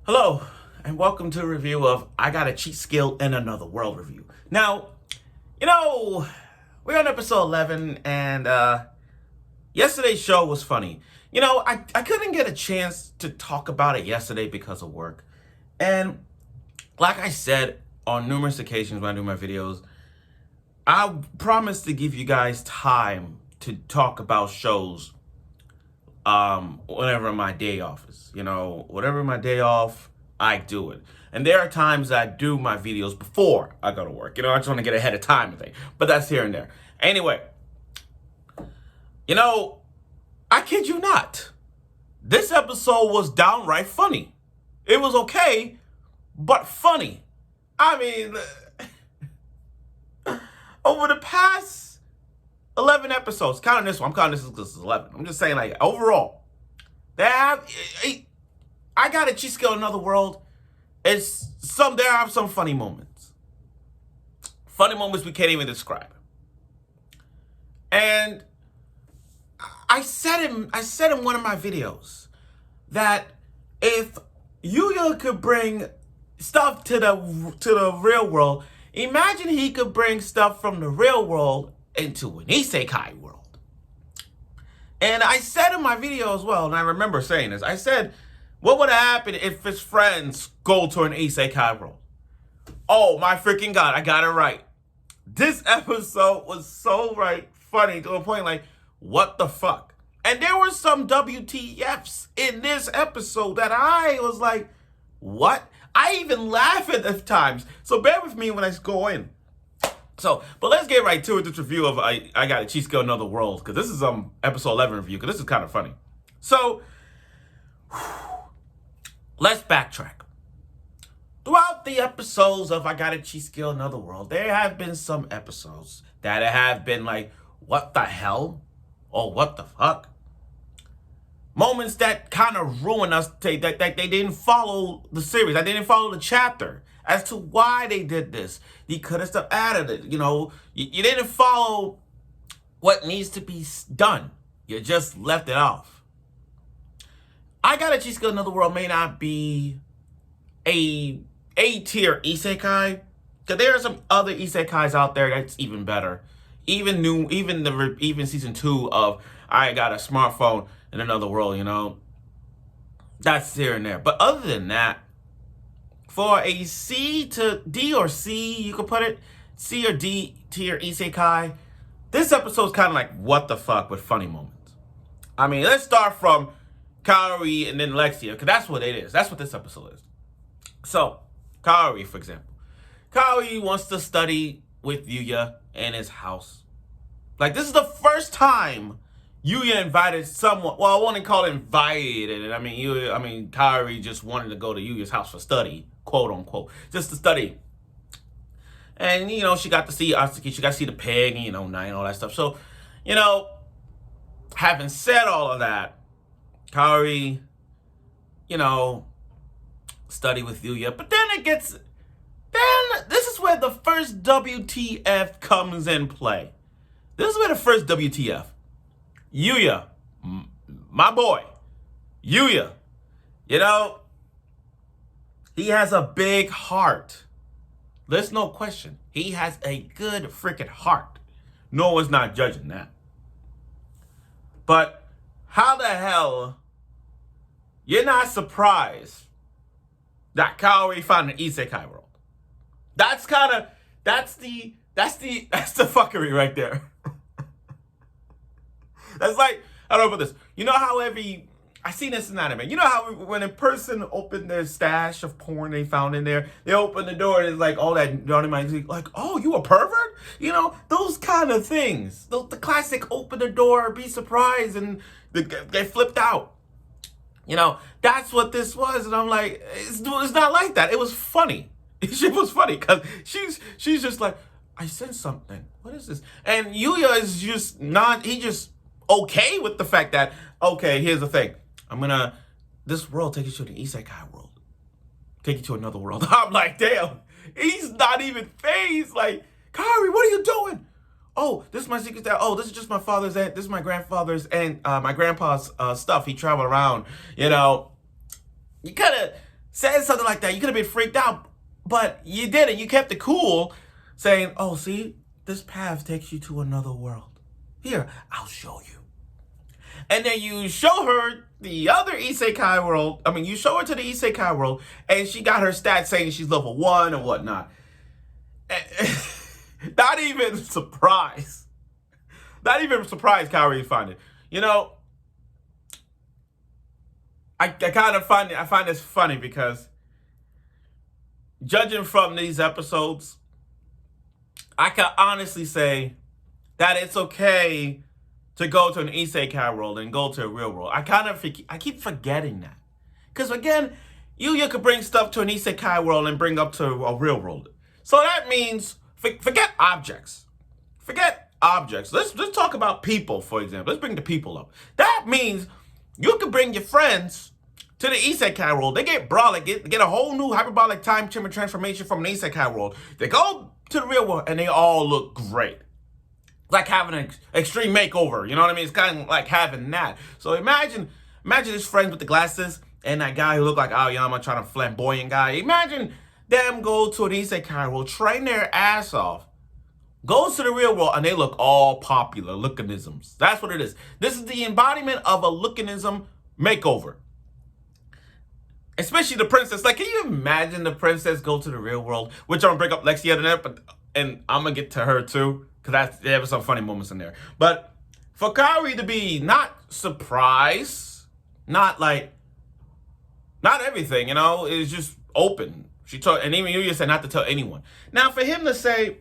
Hello, and welcome to a review of I Got a Cheat Skill in Another World review. Now, we're on episode 11, and yesterday's show was funny. I couldn't get a chance to talk about it yesterday because of work. And like I said on numerous occasions when I do my videos, I promise to give you guys time to talk about shows whenever my day off is. Whatever my day off, I do it. And there are times I do my videos before I go to work. I just want to get ahead of time and things. But that's here and there. Anyway, I kid you not. This episode was downright funny. It was okay, but funny. I mean, over the past 11 episodes, counting this one, I'm counting this because it's 11. I'm just saying, overall, I Got a Cheat Skill in Another World. There have some funny moments. Funny moments we can't even describe. And I said in one of my videos that if Yuuya could bring stuff to the real world, imagine he could bring stuff from the real world into an isekai world. And I said in my video as well, and I remember saying this, I said, what would happen if his friends go to an isekai world? Oh my freaking God, I got it right. This episode was so funny to a point what the fuck? And there were some WTFs in this episode that I was like, what? I even laugh at the times. So bear with me when I go in. But let's get right to it, this review of I Got a Cheat Skill in Another World, because this is episode 11 review, because this is kind of funny. So, let's backtrack. Throughout the episodes of I Got a Cheat Skill in Another World, there have been some episodes that have been like, what the hell? Or what the fuck? Moments that kind of ruin us, that they didn't follow the series, that they didn't follow the chapter as to why they did this. You could have still added it, You didn't follow what needs to be done. You just left it off. I Got a Cheat Skill in Another World may not be a A-tier isekai, because there are some other isekais out there that's even better. Even season 2 of I Got a Smartphone in Another World, that's here and there. But other than that, for a C to D or C, you could put it, C or D tier isekai, this episode's kind of like what the fuck with funny moments. I mean, let's start from Kaori and then Lexia, because that's what it is. That's what this episode is. So, Kaori, for example. Kaori wants to study with Yuuya in his house. This is the first time Yuuya invited someone. Well, I want to call it invited. Kaori just wanted to go to Yuuya's house for study, quote unquote, just to study. And she got to see Atsuki, she got to see the pig, Night and all that stuff. So, having said all of that, Kaori, study with Yuuya. But then this is where the first WTF comes in play. This is where the first WTF. Yuuya, my boy, Yuuya, he has a big heart. There's no question. He has a good freaking heart. No one's not judging that. But how the hell you're not surprised that Kaori found an isekai world? That's the fuckery right there. That's like, I don't know about this. How I seen this in anime. How when a person opened their stash of porn they found in there, they open the door and it's like all that, like, oh, you a pervert? Those kind of things. The classic open the door, be surprised, and they flipped out. That's what this was. And I'm like, it's not like that. It was funny. It was funny because she's just like, I said something. What is this? And Yuuya is just okay with the fact that, okay, here's the thing. This world take you to the isekai world. Take you to another world. I'm like, damn, he's not even phased. Like, Kaori, what are you doing? Oh, this is my secret stash. Oh, this is just my father's and this is my grandfather's and my grandpa's stuff. He traveled around, You kind of said something like that, you could have been freaked out, but you didn't. You kept it cool, saying, oh, see, this path takes you to another world. Here, I'll show you. And then you show her the other isekai world. I mean, you show her to the isekai world, and she got her stats saying she's level 1 and whatnot. Not even surprised. Not even surprised Kaori find it. You know, I kind of find this funny because judging from these episodes, I can honestly say that it's okay to go to an isekai world and go to a real world. I keep forgetting that. Because again, Yuuya could bring stuff to an isekai world and bring up to a real world. So that means, forget objects. Forget objects. Let's talk about people, for example. Let's bring the people up. That means you can bring your friends to the isekai world. They get brolic, get a whole new hyperbolic time chamber transformation from an isekai world. They go to the real world and they all look great. It's like having an extreme makeover, you know what I mean? It's kind of like having that. So imagine his friends with the glasses and that guy who looked like Aoyama, trying to flamboyant guy. Imagine them go to an isekai world, train their ass off, goes to the real world, and they look all popular, lookinisms. That's what it is. This is the embodiment of a lookinism makeover. Especially the princess. Like, can you imagine the princess go to the real world? Which I'm gonna bring up Lexia and I'm gonna get to her too. Because there were some funny moments in there. But for Kaori to be not surprised, not everything, you know, is just open. She told, and even Yuuya said not to tell anyone. Now, for him to say,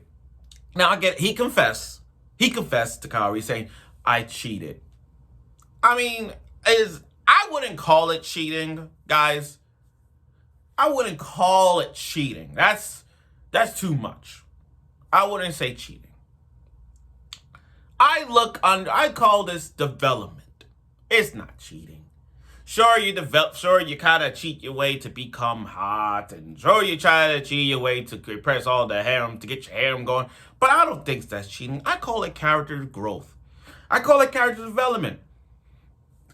now I get, he confessed to Kaori saying, I cheated. I mean, I wouldn't call it cheating, guys. I wouldn't call it cheating. That's too much. I wouldn't say cheating. I call this development. It's not cheating. Sure, you kind of cheat your way to become hot, and sure, you try to cheat your way to impress all the harem, to get your harem going, but I don't think that's cheating. I call it character growth. I call it character development.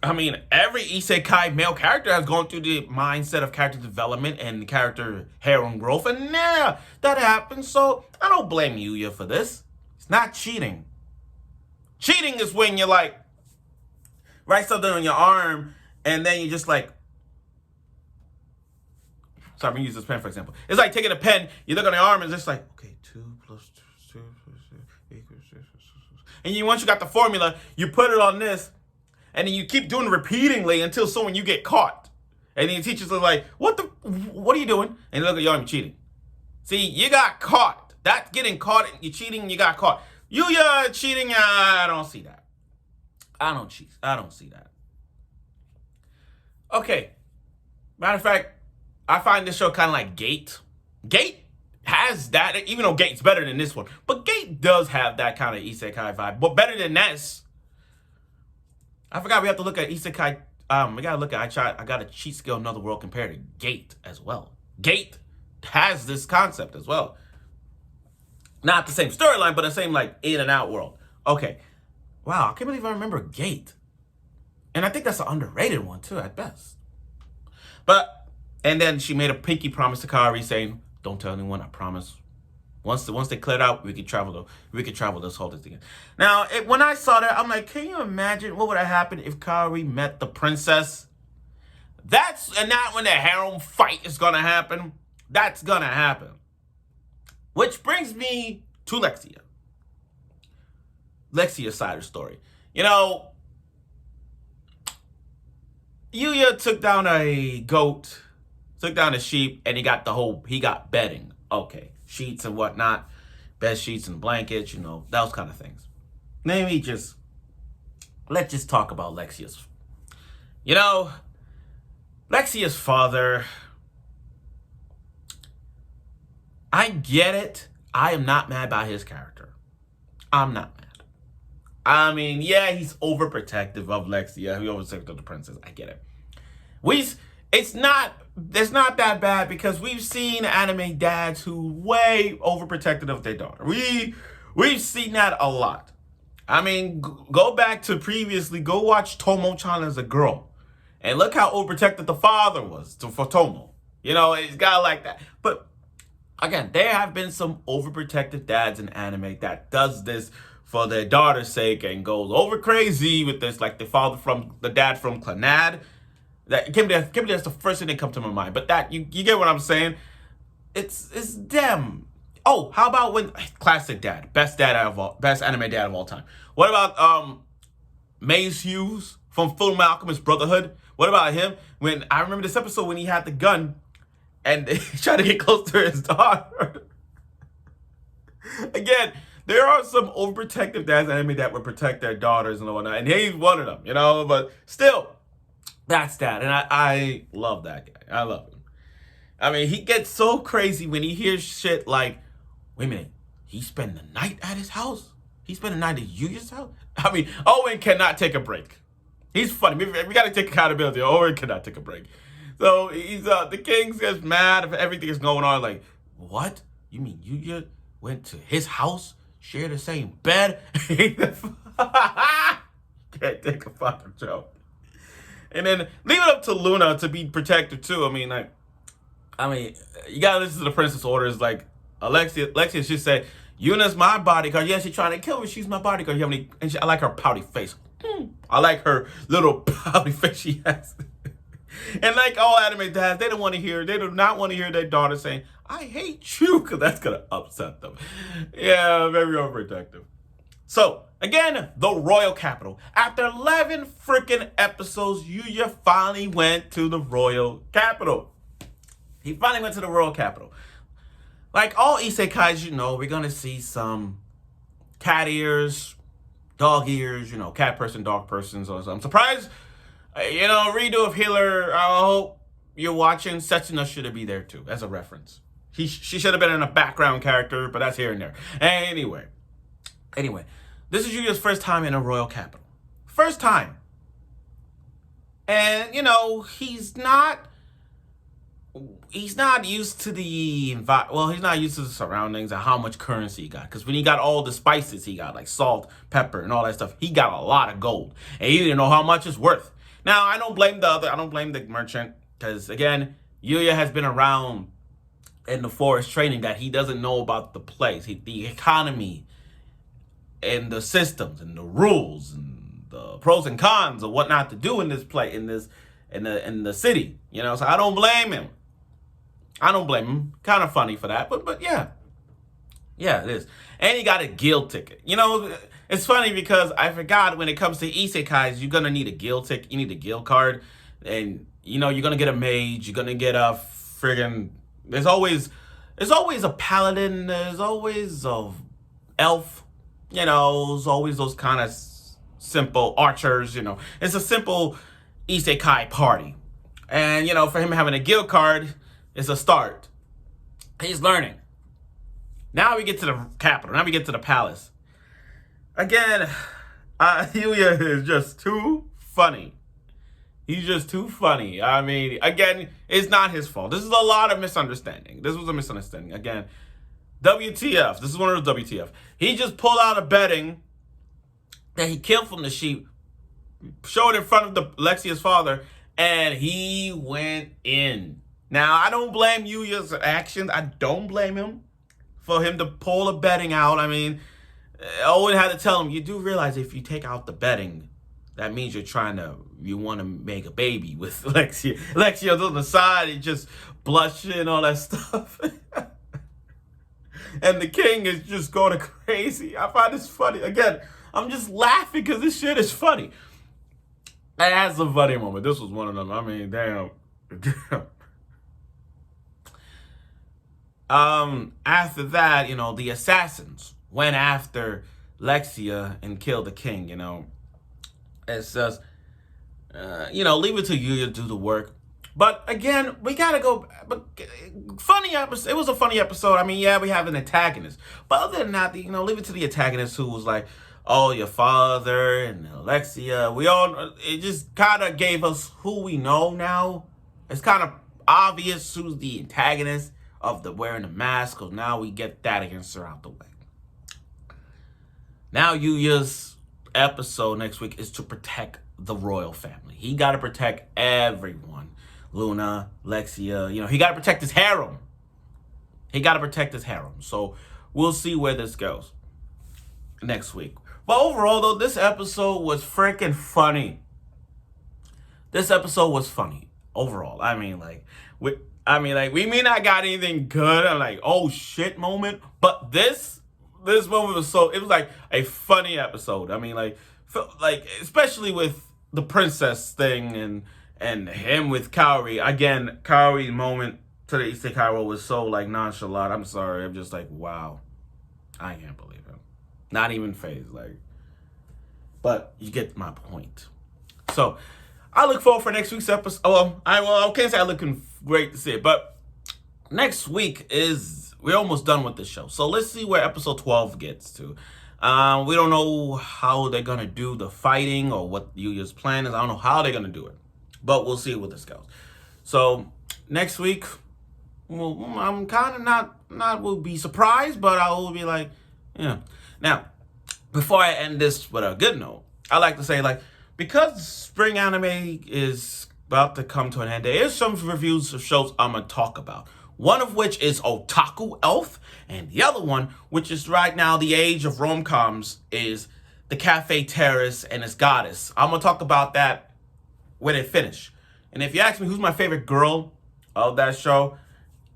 I mean, every isekai male character has gone through the mindset of character development and character harem growth, and yeah, that happens, so I don't blame Yuuya for this. It's not cheating. Cheating is when you write something on your arm and then you just so I'm gonna use this pen for example. It's like taking a pen, you look on your arm and it's just like, okay, 2 plus 2 plus 2 equals 6. And once you got the formula, you put it on this and then you keep doing it repeatedly until you get caught. And then your teachers are like, what are you doing? And you look at your arm, you're cheating. See, you got caught. That's getting caught, you're cheating, you got caught. Yuuya cheating, I don't see that. I don't see that. Okay. Matter of fact, I find this show kind of like Gate. Gate has that, even though Gate's better than this one. But Gate does have that kind of isekai vibe. But better than this, I forgot we have to look at isekai. We gotta look at, I got a cheat skill Another World compared to Gate as well. Gate has this concept as well. Not the same storyline, but the same in and out world. Okay. Wow, I can't believe I remember Gate. And I think that's an underrated one too, at best. And then she made a pinky promise to Kaori saying, don't tell anyone, I promise. Once they cleared out, we could travel this whole thing again. Now, when I saw that, I'm like, can you imagine what would have happened if Kaori met the princess? And not when the harem fight is gonna happen. That's gonna happen. Which brings me to Lexia. Lexia's side of the story. You know, Yuuya took down a goat, took down a sheep, and he got bedding. Okay, sheets and whatnot, bed sheets and blankets, you know, those kind of things. Let's just talk about Lexia's. You know, Lexia's father, I get it. I am not mad by his character. I'm not mad. I mean, yeah, he's overprotective of Lexia. He overprotective of the princess. I get it. It's not that bad because we've seen anime dads who way overprotective of their daughter. We've seen that a lot. I mean, go back to previously. Go watch Tomo-chan as a girl, and look how overprotective the father was for Tomo. You know, it's got like that. But again, there have been some overprotective dads in anime that does this for their daughter's sake and goes over crazy with this, like the dad from Clanad. That can be that's the first thing that comes to my mind. But that you get what I'm saying? It's them. Oh, how about when classic dad, best anime dad of all time. What about Mace Hughes from Full Alchemist Brotherhood? What about him? When I remember this episode when he had the gun and he tried to get close to his daughter. Again, there are some overprotective dads in anime that would protect their daughters and whatnot, and he's one of them, you know. But still, that's dad, and I love that guy. I love him. I mean, he gets so crazy when he hears shit like, wait a minute, he spent the night at his house? He spent the night at Yuuya's house? I mean, Owen cannot take a break. He's funny. We got to take accountability. Owen cannot take a break. So he's the king gets mad if everything is going on. Like, what? You mean Yuuya went to his house, share the same bed? Can't take a fucking joke. And then leave it up to Luna to be protected too. I mean, you gotta listen to the princess orders. Like Alexia should say, Yuna's my bodyguard. Yeah, she's trying to kill me. She's my bodyguard. You have any? And I like her pouty face. I like her little pouty face she has. And like all anime dads, they do not want to hear their daughter saying, I hate you, because that's going to upset them. Yeah, very overprotective. So, again, the royal capital. After 11 freaking episodes, Yuuya finally went to the royal capital. He finally went to the royal capital. Like all isekais, you know, we're going to see some cat ears, dog ears, you know, cat person, dog person. So I'm surprised. You know, redo of Healer, I hope you're watching. Setsuna should be there too, as a reference. She should have been in a background character, but that's here and there. Anyway, this is Yuuya's first time in a royal capital. First time. And, you know, he's not used to he's not used to the surroundings and how much currency he got. Because when he got all the spices he got, like salt, pepper, and all that stuff, he got a lot of gold. And he didn't know how much it's worth. Now, I don't blame the merchant, because again, Yuuya has been around in the forest training that he doesn't know about the place, the economy, and the systems, and the rules, and the pros and cons of what not to do in this place, in the city. You know, so I don't blame him. Kind of funny for that, but yeah. Yeah, it is. And he got a guild ticket. You know, it's funny because I forgot when it comes to isekais, you're going to need a guild ticket. You need a guild card. And, you know, you're going to get a mage. You're going to get a friggin'... There's always a paladin. There's always a elf. You know, there's always those kind of simple archers, you know. It's a simple isekai party. And, you know, for him having a guild card, it's a start. He's learning. Now we get to the capital. Now we get to the palace. Again, Yuuya is just too funny. He's just too funny. I mean, again, it's not his fault. This is a lot of misunderstanding. This was a misunderstanding. Again, WTF. This is one of those WTF. He just pulled out a bedding that he killed from the sheep, showed it in front of Lexia's father, and he went in. Now, I don't blame Yuuya's actions. I don't blame him for him to pull the bedding out. I mean, Owen had to tell him, you do realize if you take out the bedding, that means you want to make a baby with Lexia. Lexia's on the side, he just blushing and all that stuff. And the king is just going crazy. I find this funny. Again, I'm just laughing because this shit is funny. It has a funny moment. This was one of them. I mean, damn. After that, you know, the assassins went after Lexia and killed the king, you know. It's just, you know, leave it to Yuuya to do the work. But again, we gotta go, but funny episode, it was a funny episode. I mean, yeah, we have an antagonist. But other than that, you know, leave it to the antagonist who was like, oh, your father and Alexia. It just kind of gave us who we know now. It's kind of obvious who's the antagonist of the wearing the mask, because now we get that answer out the way. Now Yuuya's episode next week is to protect the royal family. He got to protect everyone. Luna, Lexia. You know, he got to protect his harem. He got to protect his harem. So we'll see where this goes next week. But overall, though, this episode was freaking funny. This episode was funny overall. I mean, like, we may not got anything good. I'm like, oh shit moment, but this moment was it was like a funny episode. I mean, like especially with the princess thing and him with Kaori. Again, Kaori's moment to the Isekai role was so like nonchalant. I'm sorry. I'm just like, wow, I can't believe him. Not even phased, like. But you get my point. So I look forward for next week's episode. Well, I can't say I'm looking great to see it, but next week we're almost done with the show. So let's see where episode 12 gets to. We don't know how they're gonna do the fighting or what Yuuya's plan is. I don't know how they're gonna do it, but we'll see where this goes. So next week, well, I'm kind of not will be surprised, but I will be like, yeah. Now, before I end this with a good note, I like to say, like, because spring anime is about to come to an end, there is some reviews of shows I'm going to talk about. One of which is Otaku Elf, and the other one, which is right now the age of rom-coms, is The Cafe Terrace and its Goddess. I'm going to talk about that when it finish. And if you ask me who's my favorite girl of that show,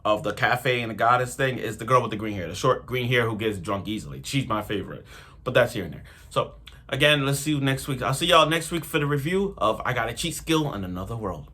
of the cafe and the goddess thing, is the girl with the green hair, the short green hair who gets drunk easily. She's my favorite. But that's here and there. So, again, let's see you next week. I'll see y'all next week for the review of I Got a Cheat Skill in Another World.